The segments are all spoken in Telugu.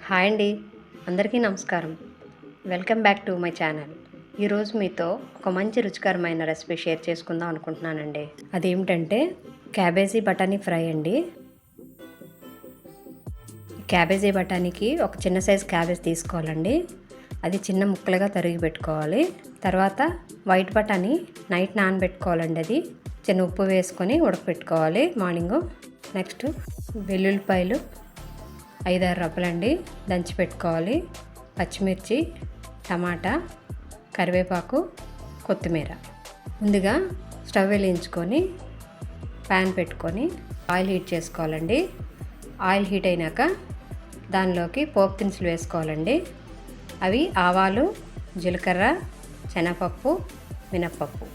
హాయ్ అండి, అందరికీ నమస్కారం. Welcome back to my channel. ఈరోజు మీతో ఒక మంచి రుచికరమైన రెసిపీ షేర్ చేసుకుందాం అనుకుంటున్నానండి. అదేమిటంటే క్యాబేజీ బఠానీ ఫ్రై అండి. క్యాబేజీ బఠానీకి ఒక చిన్న సైజు క్యాబేజ్ తీసుకోవాలండి. అది చిన్న ముక్కలుగా తరిగి పెట్టుకోవాలి. తర్వాత వైట్ బఠానీ నైట్ నానబెట్టుకోవాలండి. అది చిన్న ఉప్పు వేసుకొని ఉడకపెట్టుకోవాలి మార్నింగు. నెక్స్ట్ వెల్లుల్లిపాయలు 5-6 రబ్బలండి దంచి పెట్టుకోవాలి. పచ్చిమిర్చి, టమాటా, కరివేపాకు, కొత్తిమీర. ముందుగా స్టవ్ వెలిగించుకొని ప్యాన్ పెట్టుకొని ఆయిల్ హీట్ చేసుకోవాలండి. ఆయిల్ హీట్ అయినాక దానిలోకి పోపు దినుసులు వేసుకోవాలండి. అవి ఆవాలు, జీలకర్ర, శనగపప్పు, మినప్పప్పు.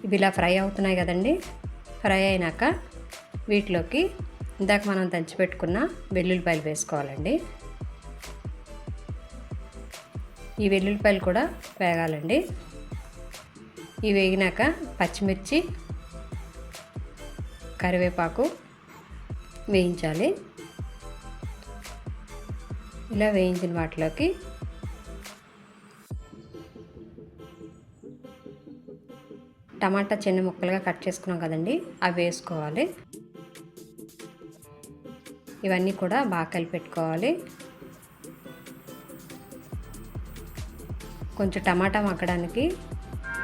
ఇవి ఇలా ఫ్రై అవుతున్నాయి కదండి. ఫ్రై అయినాక వీటిలోకి ఇందాక మనం దంచిపెట్టుకున్న వెల్లుల్లిపాయలు వేసుకోవాలండి. ఈ వెల్లుల్లిపాయలు కూడా వేగాలండి. ఇవి వేగినాక పచ్చిమిర్చి, కరివేపాకు వేయించాలి. ఇలా వేయించిన వాటిలోకి టమాటా చిన్న ముక్కలుగా కట్ చేసుకున్నాం కదండి, అవి వేసుకోవాలి. ఇవన్నీ కూడా బాగా కలిపెట్టుకోవాలి. కొంచెం టమాటా మగ్గడానికి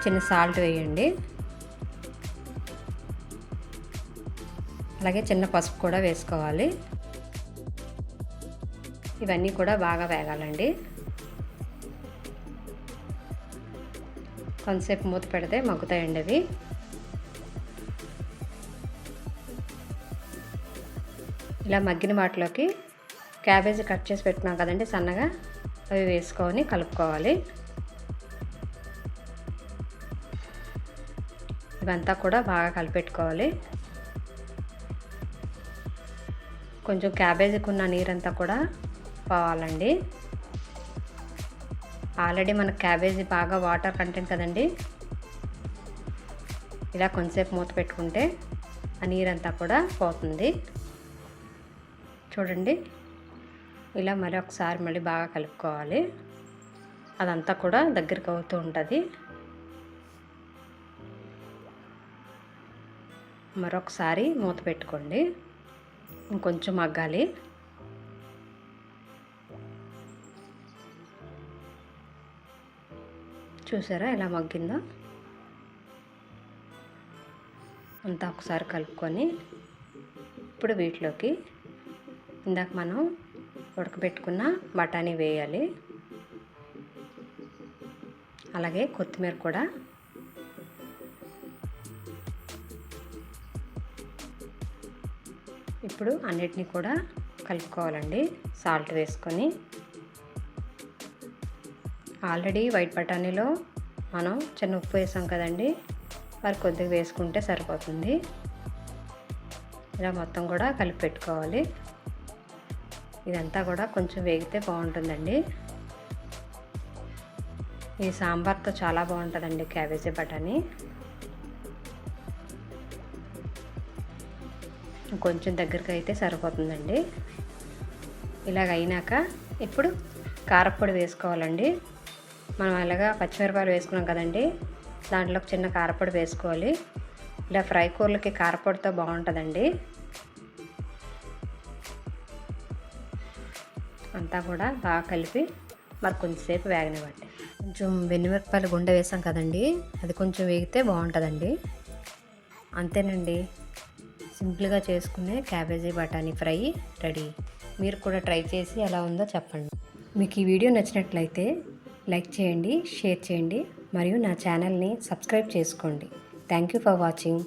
చిన్న సాల్ట్ వేయండి. అలాగే చిన్న పసుపు కూడా వేసుకోవాలి. ఇవన్నీ కూడా బాగా వేగాలండి. కొంతసేపు మూత పెడితే మగ్గుతాయండి అవి. ఇలా మగ్గిన వాటిలోకి క్యాబేజీ కట్ చేసి పెట్టుకున్నాం కదండి సన్నగా, అవి వేసుకొని కలుపుకోవాలి. ఇవంతా కూడా బాగా కలిపెట్టుకోవాలి. కొంచెం క్యాబేజీకి ఉన్న నీరంతా కూడా పోవాలండి. ఆల్రెడీ మనకు క్యాబేజీ బాగా వాటర్ కంటెంట్ కదండి. ఇలా కొంచెంసేపు మూత పెట్టుకుంటే ఆ నీరంతా కూడా పోతుంది. చూడండి, ఇలా మరి ఒకసారి మళ్ళీ బాగా కలుపుకోవాలి. అదంతా కూడా దగ్గరికి అవుతూ ఉంటుంది. మరొకసారి మూత పెట్టుకోండి. ఇంకొంచెం మగ్గాలి. చూసారా ఎలా మగ్గిందో? అంతా ఒకసారి కలుపుకొని ఇప్పుడు వీటిలోకి ఇందాక మనం ఉడకబెట్టుకున్న బఠానీ వేయాలి. అలాగే కొత్తిమీర కూడా. ఇప్పుడు అన్నిటినీ కూడా కలుపుకోవాలండి సాల్ట్ వేసుకొని. ఆల్రెడీ వైట్ బఠానీలో మనం చిన్న ఉప్పు వేసాం కదండి, మరి కొద్దిగా వేసుకుంటే సరిపోతుంది. ఇలా మొత్తం కూడా కలిపి పెట్టుకోవాలి. ఇదంతా కూడా కొంచెం వేగితే బాగుంటుందండి. ఈ సాంబార్తో చాలా బాగుంటుందండి క్యాబేజీ బఠానీ. కొంచెం దగ్గరికి అయితే సరిపోతుందండి. ఇలాగ అయినాక ఇప్పుడు కారప్పొడి వేసుకోవాలండి. మనం అలాగా పచ్చిమిరపకాయలు వేసుకున్నాం కదండి, దాంట్లో చిన్న కారప్పొడి వేసుకోవాలి. ఇలా ఫ్రై కూరలకి కారప్పొడితో బాగుంటుందండి. అంతా కూడా బాగా కలిపి మరి కొంచెంసేపు వేగనివ్వండి. కొంచెం వెన్నుమిరపకాయలు గుండె వేసాం కదండి, అది కొంచెం వేగితే బాగుంటుందండి. అంతేనండి, సింపుల్గా చేసుకునే క్యాబేజీ బఠానీ ఫ్రై రెడీ. మీరు కూడా ట్రై చేసి ఎలా ఉందో చెప్పండి. మీకు ఈ వీడియో నచ్చినట్లయితే లైక్ చేయండి, షేర్ చేయండి, మరియు నా ఛానల్ని సబ్స్క్రైబ్ చేసుకోండి. Thank you for watching.